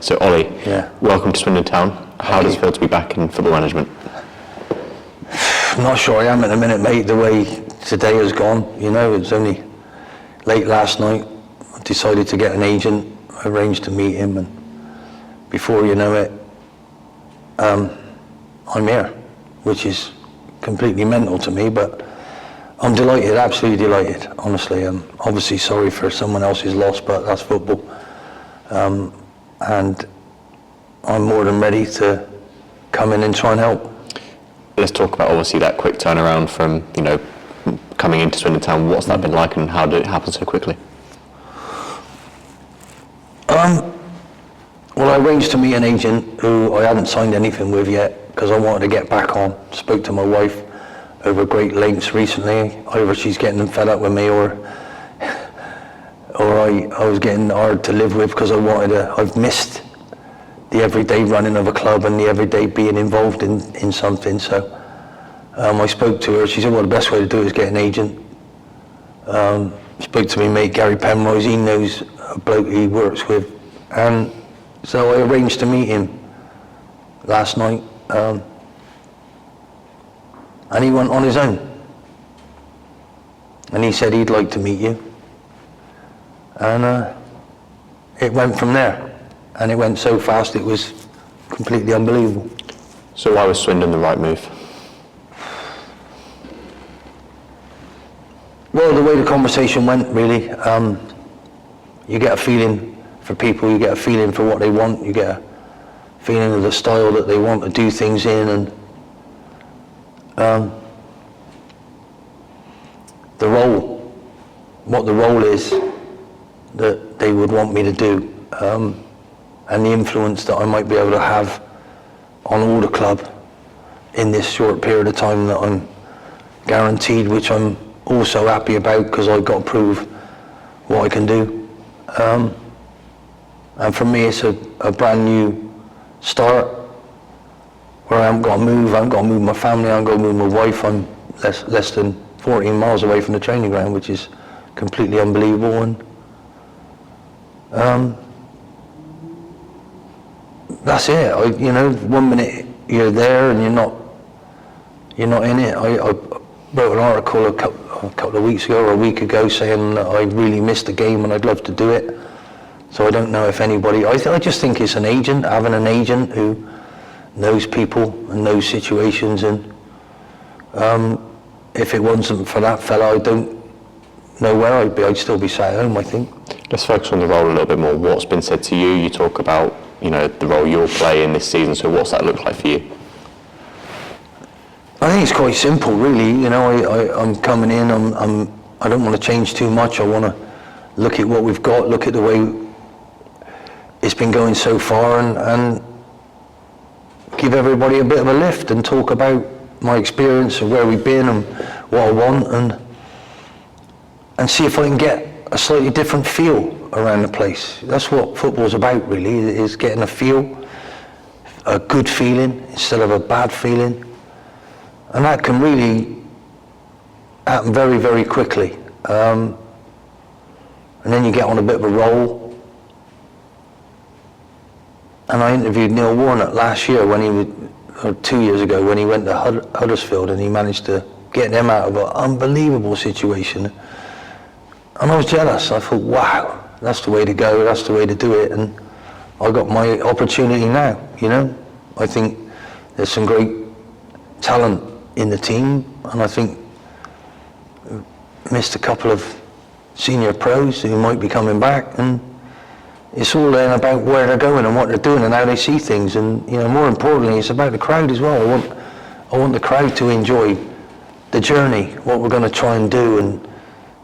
So Ollie, Yeah. welcome to Swindon Town. How does it feel to be back in football management? I'm not sure I am at the minute, mate, the way today has gone. You know, it was only late last night. I decided to get an agent. I arranged to meet him, and before you know it, I'm here, which is completely mental to me, but I'm delighted, absolutely delighted, honestly. I'm obviously sorry for someone else's loss, but that's football. And I'm more than ready to come in and try and help. Let's talk about obviously that quick turnaround from, coming into Swindon Town. What's that been like, and how did it happen so quickly? Well, I arranged to meet an agent who I hadn't signed anything with yet because I wanted to get back on. Spoke to my wife over great lengths recently. Either she's getting fed up with me or I was getting hard to live with because I've missed the everyday running of a club and the everyday being involved in something. So I spoke to her. She said, well, the best way to do it is get an agent. Spoke to me mate Gary Penrose. He knows a bloke he works with. And so I arranged to meet him last night. And he went on his own. And he said he'd like to meet you. And it went from there. And it went so fast, it was completely unbelievable. So why was Swindon the right move? Well, the way the conversation went, really, you get a feeling for people, you get a feeling for what they want, you get a feeling of the style that they want to do things in, and what the role is that they would want me to do, and the influence that I might be able to have on all the club in this short period of time that I'm guaranteed, which I'm also happy about because I've got to prove what I can do. And for me, it's a brand new start where I haven't got to move. I haven't got to move my family. I haven't got to move my wife. I'm less than 14 miles away from the training ground, which is completely unbelievable. And that's it. 1 minute you're there and you're not in it. I wrote an article a couple of weeks ago or a week ago saying that I really missed the game and I'd love to do it. So I don't know if anybody, I just think it's an agent, having an agent who knows people and knows situations, and if it wasn't for that fella, I don't know where I'd be. I'd still be sat at home, I think. Let's focus on the role a little bit more. What's been said to you? You talk about, the role you'll play in this season, so what's that look like for you? I think it's quite simple, really. I'm coming in, I don't want to change too much. I want to look at what we've got, look at the way it's been going so far, and give everybody a bit of a lift and talk about my experience and where we've been and what I want, and see if I can get a slightly different feel around the place. That's what football's about, really, is getting a feel, a good feeling instead of a bad feeling. And that can really happen very, very quickly. And then you get on a bit of a roll. And I interviewed Neil Warnock last year or 2 years ago, when he went to Huddersfield and he managed to get them out of an unbelievable situation. And I was jealous. I thought, wow, that's the way to go, that's the way to do it. And I got my opportunity now, I think there's some great talent in the team, and I think missed a couple of senior pros who might be coming back, and it's all then about where they're going and what they're doing and how they see things, and more importantly, it's about the crowd as well. I want the crowd to enjoy the journey, what we're going to try and do, and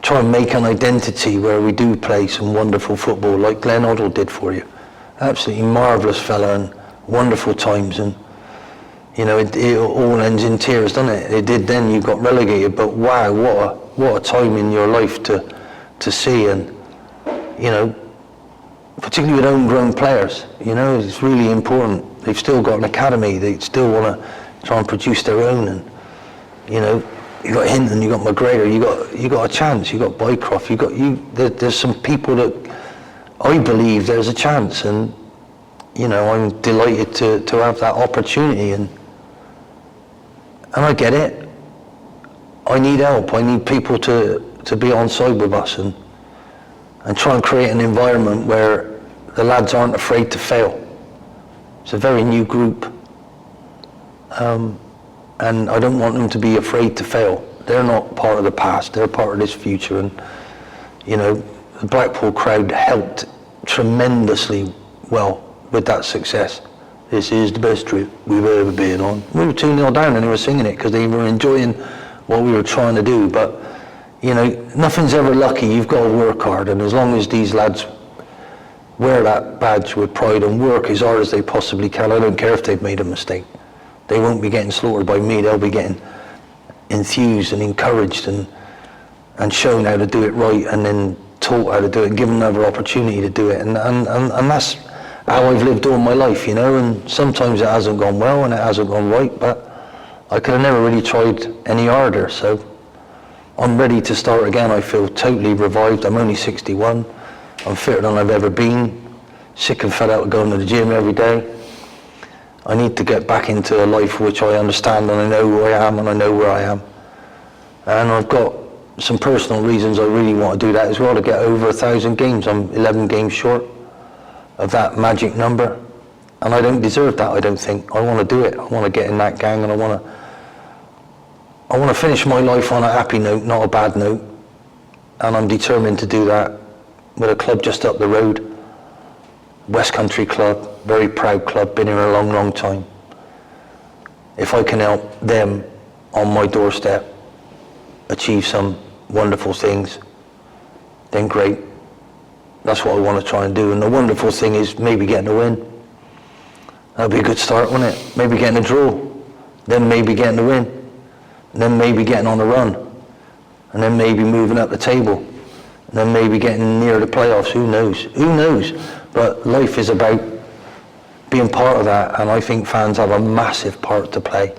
try and make an identity where we do play some wonderful football like Glenn Hoddle did for you. Absolutely marvellous fella and wonderful times, and it all ends in tears, doesn't it? It did then, you got relegated, but wow, what a time in your life to see, and particularly with homegrown players, it's really important. They've still got an academy, they still want to try and produce their own, and you got Hinton, you got McGregor, you got a chance, you got Bycroft, there's some people that I believe there's a chance, and you know, I'm delighted to have that opportunity, and I get it. I need help. I need people to be on side with us and try and create an environment where the lads aren't afraid to fail. It's a very new group, and I don't want them to be afraid to fail. They're not part of the past, they're part of this future, and you know, the Blackpool crowd helped tremendously well with that success. This is the best trip we've ever been on. We were 2-0 down and they were singing it because they were enjoying what we were trying to do. But, you know, nothing's ever lucky. You've got to work hard. And as long as these lads wear that badge with pride and work as hard as they possibly can, I don't care if they've made a mistake. They won't be getting slaughtered by me. They'll be getting enthused and encouraged and shown how to do it right, and then taught how to do it and given another opportunity to do it. And that's how I've lived all my life, you know, and sometimes it hasn't gone well and it hasn't gone right, but I could have never really tried any harder. So I'm ready to start again. I feel totally revived. I'm only 61. I'm fitter than I've ever been. Sick and fed out of going to the gym every day. I need to get back into a life which I understand, and I know who I am and I know where I am. And I've got some personal reasons I really want to do that as well, to get over 1,000 games. I'm 11 games short of that magic number, and I don't deserve that, I don't think. I want to do it. I want to get in that gang, and I want to finish my life on a happy note, not a bad note, and I'm determined to do that with a club just up the road, West Country Club, very proud club, been here a long, long time. If I can help them on my doorstep achieve some wonderful things, then great. That's what I want to try and do. And the wonderful thing is maybe getting a win. That'd be a good start, wouldn't it? Maybe getting a draw, then maybe getting a win, and then maybe getting on a run, and then maybe moving up the table, and then maybe getting near the playoffs. Who knows? Who knows? But life is about being part of that, and I think fans have a massive part to play.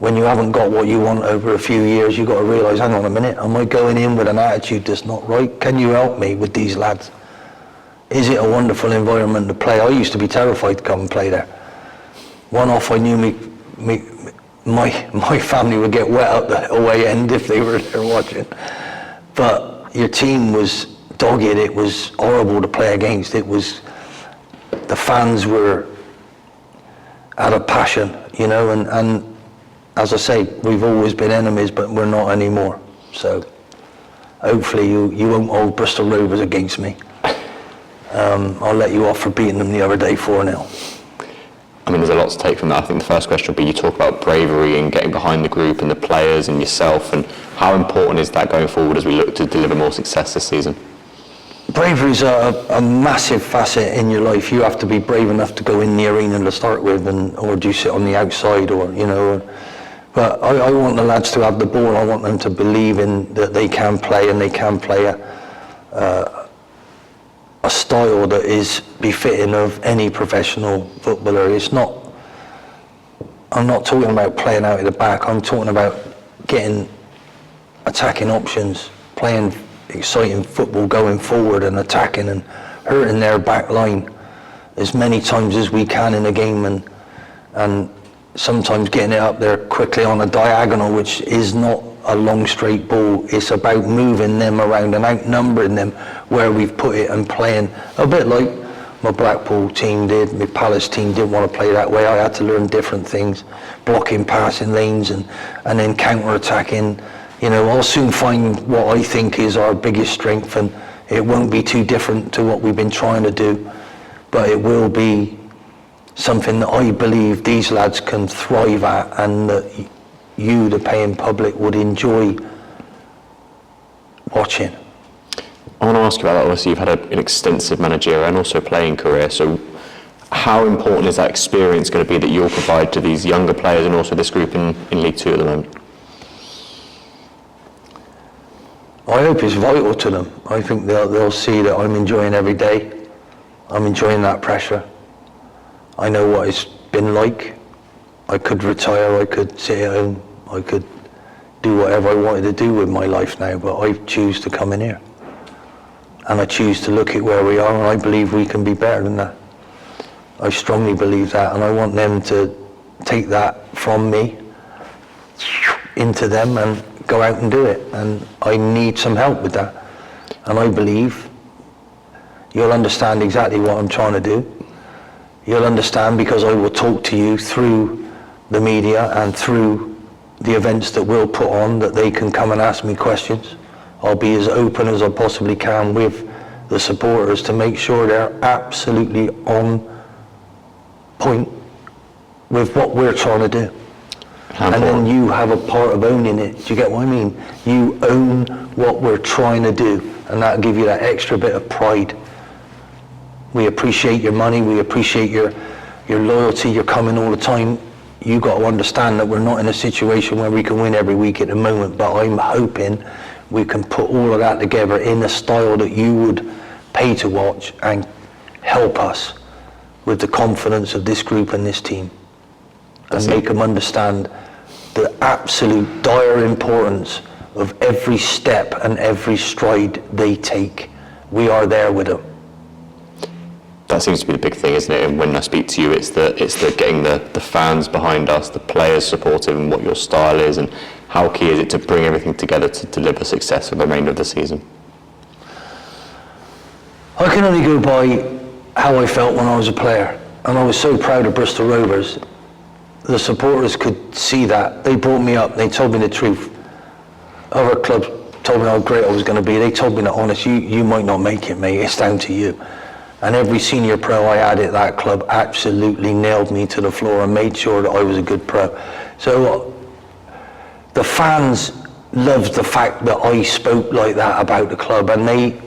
When you haven't got what you want over a few years, you've got to realise, hang on a minute, am I going in with an attitude that's not right? Can you help me with these lads? Is it a wonderful environment to play? I used to be terrified to come and play there. One off, I knew my family would get wet up the away end if they were there watching. But your team was dogged, it was horrible to play against. It was, the fans were out of passion, you know, and as I say, we've always been enemies, but we're not anymore. So hopefully you won't hold Bristol Rovers against me. I'll let you off for beating them the other day 4-0. I mean, there's a lot to take from that. I think the first question would be, you talk about bravery and getting behind the group and the players and yourself, and how important is that going forward as we look to deliver more success this season? Bravery is a massive facet in your life. You have to be brave enough to go in the arena to start with, or do you sit on the outside, or, you know. But I want the lads to have the ball. I want them to believe in that they can play, and they can play a style that is befitting of any professional footballer. I'm not talking about playing out at the back. I'm talking about getting attacking options, playing exciting football, going forward and attacking and hurting their back line as many times as we can in a game, and sometimes getting it up there quickly on a diagonal, which is not a long straight ball. It's about moving them around and outnumbering them where we've put it, and playing a bit like my Blackpool team did, my Palace team didn't want to play that way. I had to learn different things, blocking passing lanes and then counter-attacking. You know, I'll soon find what I think is our biggest strength, and it won't be too different to what we've been trying to do, but it will be something that I believe these lads can thrive at, and that you, the paying public, would enjoy watching. I want to ask you about that. Obviously, you've had an extensive managerial and also playing career, so how important is that experience going to be that you'll provide to these younger players and also this group in League Two at the moment? I hope it's vital to them. I think they'll see that I'm enjoying every day. I'm enjoying that pressure. I know what it's been like. I could retire, I could sit at home, I could do whatever I wanted to do with my life now, but I choose to come in here. And I choose to look at where we are, and I believe we can be better than that. I strongly believe that, and I want them to take that from me into them and go out and do it. And I need some help with that. And I believe you'll understand exactly what I'm trying to do. You'll understand because I will talk to you through the media and through the events that we'll put on, that they can come and ask me questions. I'll be as open as I possibly can with the supporters to make sure they're absolutely on point with what we're trying to do. And then you have a part of owning it. Do you get what I mean? You own what we're trying to do, and that'll give you that extra bit of pride. We appreciate your money, we appreciate your loyalty, you're coming all the time. You got to understand that we're not in a situation where we can win every week at the moment, but I'm hoping we can put all of that together in a style that you would pay to watch and help us with the confidence of this group and this team. And make them understand the absolute dire importance of every step and every stride they take. We are there with them. That seems to be the big thing, isn't it? And when I speak to you, it's the getting the fans behind us, the players supportive, and what your style is, and how key is it to bring everything together to deliver success for the remainder of the season? I can only go by how I felt when I was a player, and I was so proud of Bristol Rovers. The supporters could see that. They brought me up, they told me the truth. Other clubs told me how great I was going to be. They told me that, honest, you might not make it, mate, it's down to you. And every senior pro I had at that club absolutely nailed me to the floor and made sure that I was a good pro. So the fans loved the fact that I spoke like that about the club, and they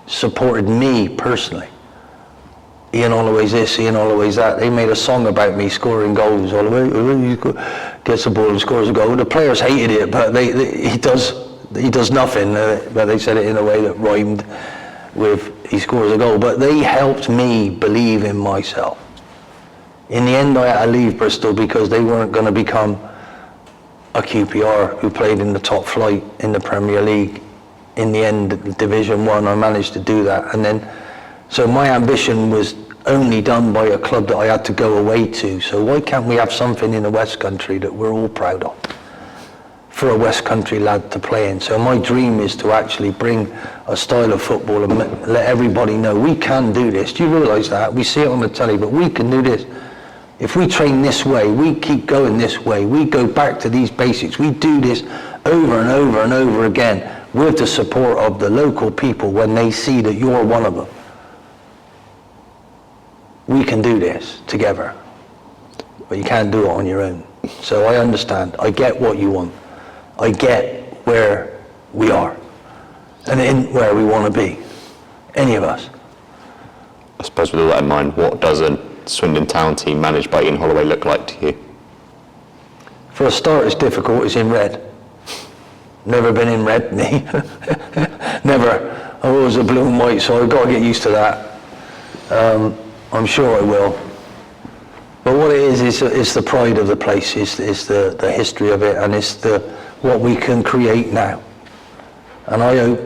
supported me personally. Ian Holloway's this, Ian Holloway's that. They made a song about me scoring goals. Holloway gets the ball and scores a goal. The players hated it, but he does nothing. But they said it in a way that rhymed with he scores a goal. But they helped me believe in myself. In the end, I had to leave Bristol because they weren't going to become a QPR who played in the top flight in the Premier League. In the end, Division 1, I managed to do that. And then, so my ambition was only done by a club that I had to go away to. So why can't we have something in the West Country that we're all proud of for a West Country lad to play in? So my dream is to actually bring a style of football and let everybody know we can do this. Do you realise that? We see it on the telly, but we can do this. If we train this way, we keep going this way, we go back to these basics, we do this over and over and over again with the support of the local people when they see that you're one of them. We can do this together, but you can't do it on your own. So I understand, I get what you want. I get where we are and in where we want to be, any of us. I suppose with all that in mind, what does a Swindon Town team managed by Ian Holloway look like to you? For a start, it's difficult, it's in red. Never been in red, me. Never. I'm always a blue and white, so I've got to get used to that. I'm sure I will. But what it is it's the pride of the place, it's the history of it, and it's what we can create now. And I hope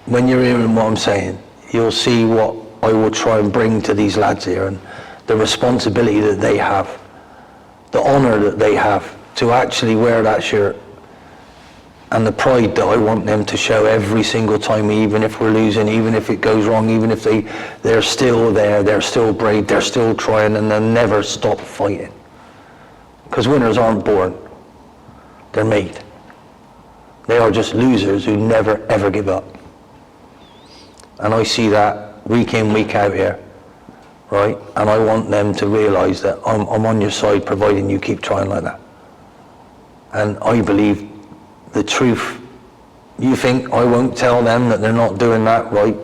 when you're hearing what I'm saying, you'll see what I will try and bring to these lads here, and the responsibility that they have, the honour that they have to actually wear that shirt, and the pride that I want them to show every single time, even if we're losing, even if it goes wrong, even if they're still there, they're still brave, they're still trying, and they'll never stop fighting. Because winners aren't born, they're made. They are just losers who never ever give up. And I see that week in, week out here, right? And I want them to realise that I'm on your side providing you keep trying like that. And I believe the truth. You think I won't tell them that they're not doing that right?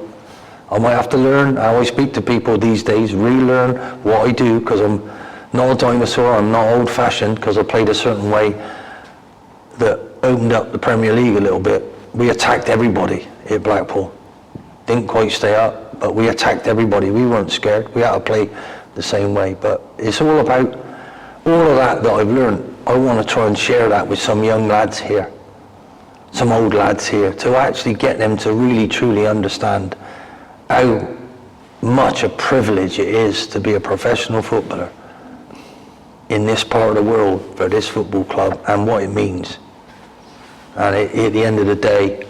I might have to learn how I speak to people these days, relearn what I do, because I'm not a dinosaur, I'm not old-fashioned, because I played a certain way that opened up the Premier League a little bit. We attacked everybody at Blackpool. Didn't quite stay up, but we attacked everybody. We weren't scared. We had to play the same way. But it's all about all of that I've learned. I want to try and share that with some young lads here, some old lads here, to actually get them to really truly understand how much a privilege it is to be a professional footballer in this part of the world for this football club and what it means. And at the end of the day,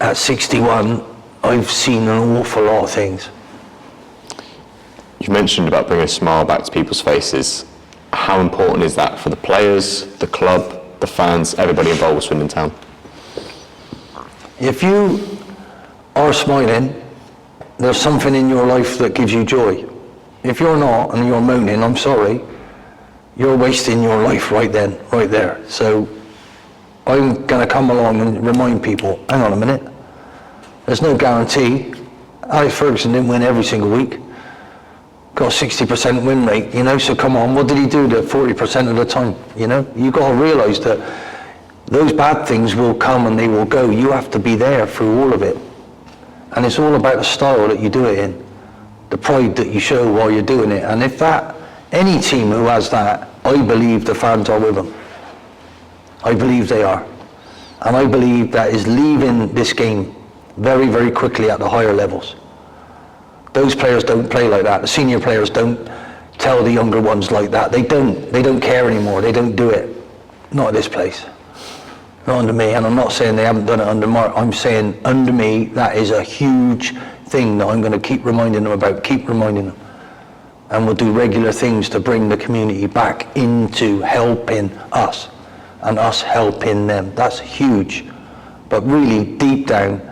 at 61, I've seen an awful lot of things. You mentioned about bringing a smile back to people's faces. How important is that for the players, the club, the fans, everybody involved with Swindon Town? If you are smiling, there's something in your life that gives you joy. If you're not and you're moaning, I'm sorry, you're wasting your life right then, right there. So I'm going to come along and remind people, hang on a minute, there's no guarantee. Alex Ferguson didn't win every single week. Got a 60% win rate, you know, so come on, what did he do to 40% of the time, you know? You've got to realise that those bad things will come and they will go. You have to be there through all of it. And it's all about the style that you do it in, the pride that you show while you're doing it. And if that, any team who has that, I believe the fans are with them. I believe they are. And I believe that is leaving this game very, very quickly at the higher levels. Those players don't play like that. The senior players don't tell the younger ones like that. They don't care anymore. They don't do it. Not at this place. Not under me. And I'm not saying they haven't done it under Mark. I'm saying under me, that is a huge thing that I'm going to keep reminding them about. Keep reminding them. And we'll do regular things to bring the community back into helping us and us helping them. That's huge. But really, deep down,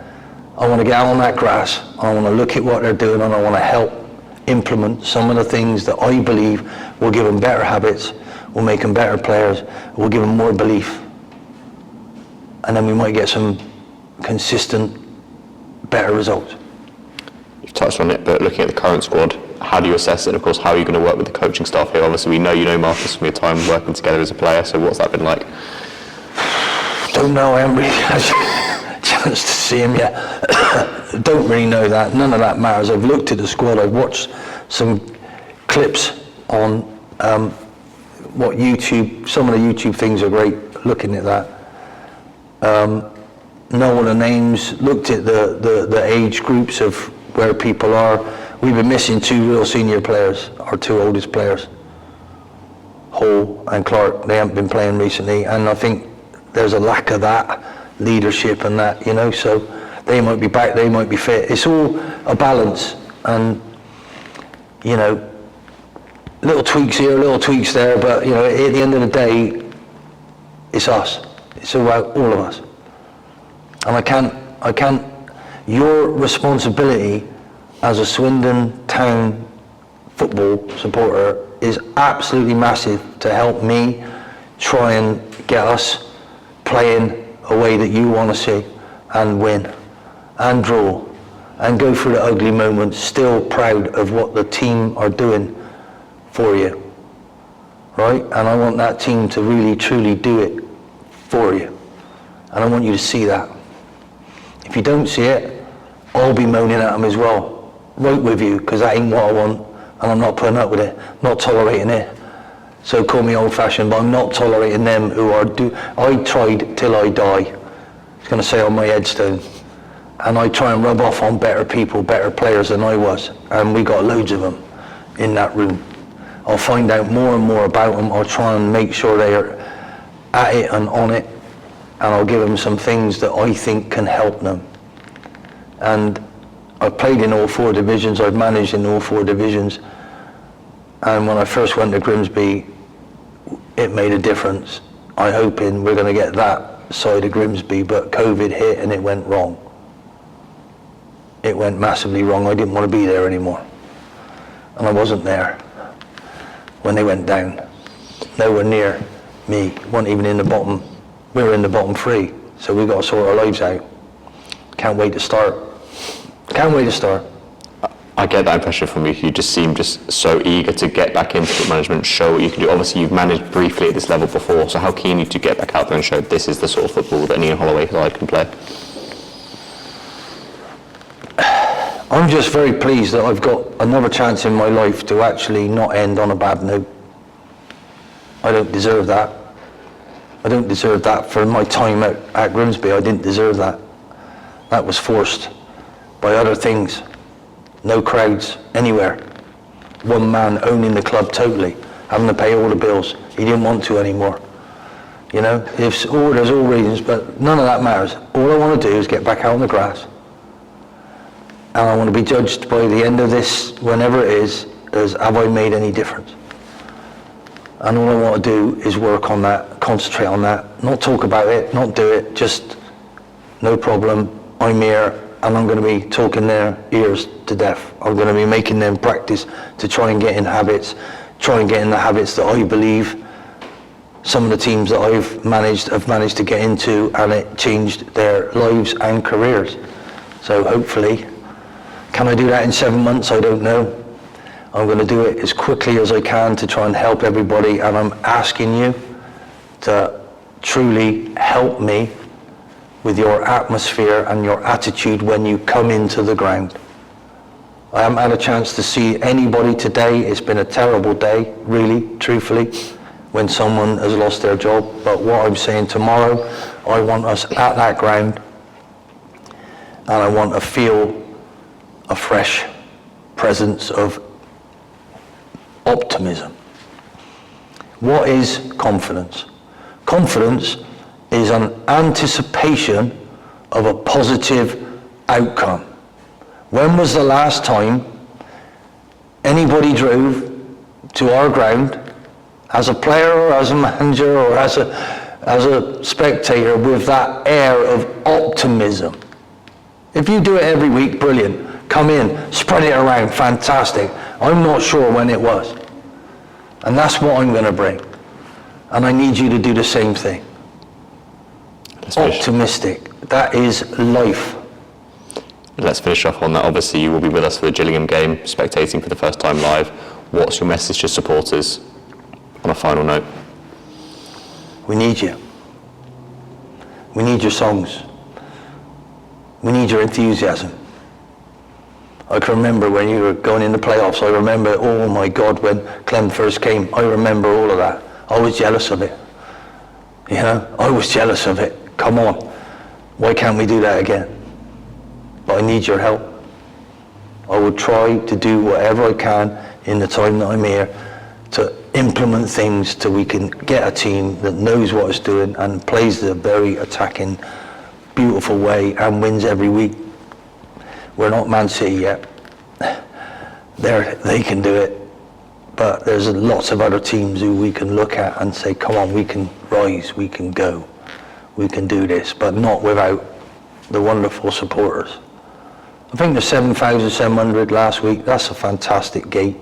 I want to get out on that grass, I want to look at what they're doing, and I want to help implement some of the things that I believe will give them better habits, will make them better players, will give them more belief. And then we might get some consistent, better results. You've touched on it, but looking at the current squad, how do you assess it? And of course, how are you going to work with the coaching staff here? Obviously, we know you know Marcus from your time working together as a player, so what's that been like? Don't know, I haven't really had a chance to see him yet. Don't really know that. None of that matters. I've looked at the squad. I've watched some clips on what YouTube. Some of the YouTube things are great. Looking at that, know all the names. Looked at the age groups of where people are. We've been missing two real senior players. Our two oldest players, Hall and Clark. They haven't been playing recently, and I think there's a lack of that leadership and that, you know, so they might be back, they might be fit. It's all a balance, and, you know, little tweaks here, little tweaks there, but, you know, at the end of the day, it's us. It's about all of us. And I can't, your responsibility as a Swindon Town football supporter is absolutely massive to help me try and get us playing a way that you want to see and win and draw and go through the ugly moments, still proud of what the team are doing for you, right? And I want that team to really truly do it for you, and I want you to see that. If you don't see it, I'll be moaning at them as well, right with you, because that ain't what I want, and I'm not putting up with it, not tolerating it. So call me old-fashioned, but I'm not tolerating them who are I tried till I die. It's going to say on my headstone. And I try and rub off on better people, better players than I was. And we got loads of them in that room. I'll find out more and more about them. I'll try and make sure they are at it and on it. And I'll give them some things that I think can help them. And I've played in all four divisions. I've managed in all four divisions. And when I first went to Grimsby, it made a difference. I'm hoping we're going to get that side of Grimsby, but COVID hit and it went wrong. It went massively wrong. I didn't want to be there anymore. And I wasn't there when they went down. Nowhere near me. Weren't even in the bottom. We were in the bottom three, so we got to sort our lives out. Can't wait to start. Can't wait to start. I get that impression from you. You just seem just so eager to get back into foot management, show what you can do. Obviously, you've managed briefly at this level before, so how keen are you to get back out there and show this is the sort of football that Ian Holloway side can play? I'm just very pleased that I've got another chance in my life to actually not end on a bad note. I don't deserve that. I don't deserve that for my time at Grimsby. I didn't deserve that. That was forced by other things. No crowds anywhere. One man owning the club totally, having to pay all the bills. He didn't want to anymore. You know, there's all reasons, but none of that matters. All I want to do is get back out on the grass. And I want to be judged by the end of this, whenever it is, as have I made any difference? And all I want to do is work on that, concentrate on that, not talk about it, not do it, just no problem, I'm here, and I'm going to be talking their ears to death. I'm going to be making them practice to try and get in habits, try and get in the habits that I believe some of the teams that I've managed have managed to get into, and it changed their lives and careers. So hopefully, can I do that in 7 months? I don't know. I'm going to do it as quickly as I can to try and help everybody, and I'm asking you to truly help me with your atmosphere and your attitude when you come into the ground. I haven't had a chance to see anybody today. It's been a terrible day, really, truthfully, when someone has lost their job. But what I'm saying tomorrow, I want us at that ground, and I want to feel a fresh presence of optimism. What is confidence? Confidence is an anticipation of a positive outcome. When was the last time anybody drove to our ground as a player or as a manager or as a spectator with that air of optimism? If you do it every week, brilliant. Come in, spread it around, fantastic. I'm not sure when it was. And that's what I'm going to bring. And I need you to do the same thing. Optimistic. That is life. Let's finish off on that. Obviously, you will be with us for the Gillingham game, spectating for the first time live. What's your message to supporters on a final note? We need you. We need your songs. We need your enthusiasm. I can remember when you were going in the playoffs. I remember, oh my God, when Clem first came. I remember all of that. I was jealous of it. You know, I was jealous of it. Come on. Why can't we do that again? But I need your help. I will try to do whatever I can in the time that I'm here to implement things till we can get a team that knows what it's doing and plays the very attacking, beautiful way and wins every week. We're not Man City yet. They can do it. But there's lots of other teams who we can look at and say, come on, we can rise, we can go, we can do this, but not without the wonderful supporters. I think the 7,700 last week, that's a fantastic gate.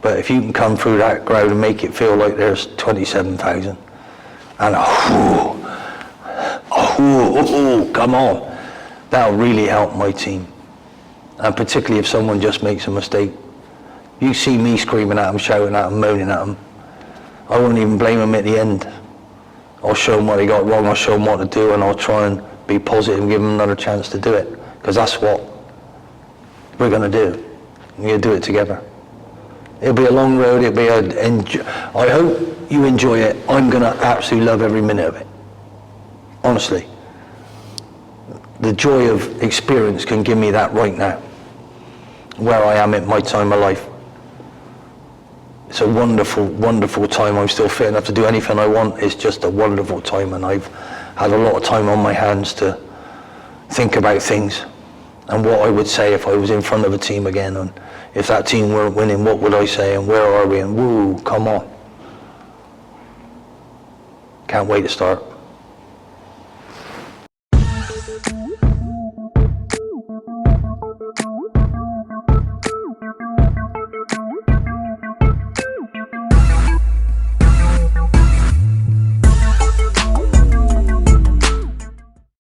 But if you can come through that crowd and make it feel like there's 27,000, and come on, that'll really help my team. And particularly if someone just makes a mistake. You see me screaming at them, shouting at them, moaning at them, I won't even blame them at the end. I'll show them what they got wrong, I'll show them what to do, and I'll try and be positive and give them another chance to do it. Because that's what we're going to do. We're going to do it together. It'll be a long road, I hope you enjoy it. I'm going to absolutely love every minute of it. Honestly. The joy of experience can give me that right now, where I am at my time of life. It's a wonderful, wonderful time. I'm still fit enough to do anything I want. It's just a wonderful time, and I've had a lot of time on my hands to think about things and what I would say if I was in front of a team again, and if that team weren't winning, what would I say, and where are we, and woo, come on. Can't wait to start.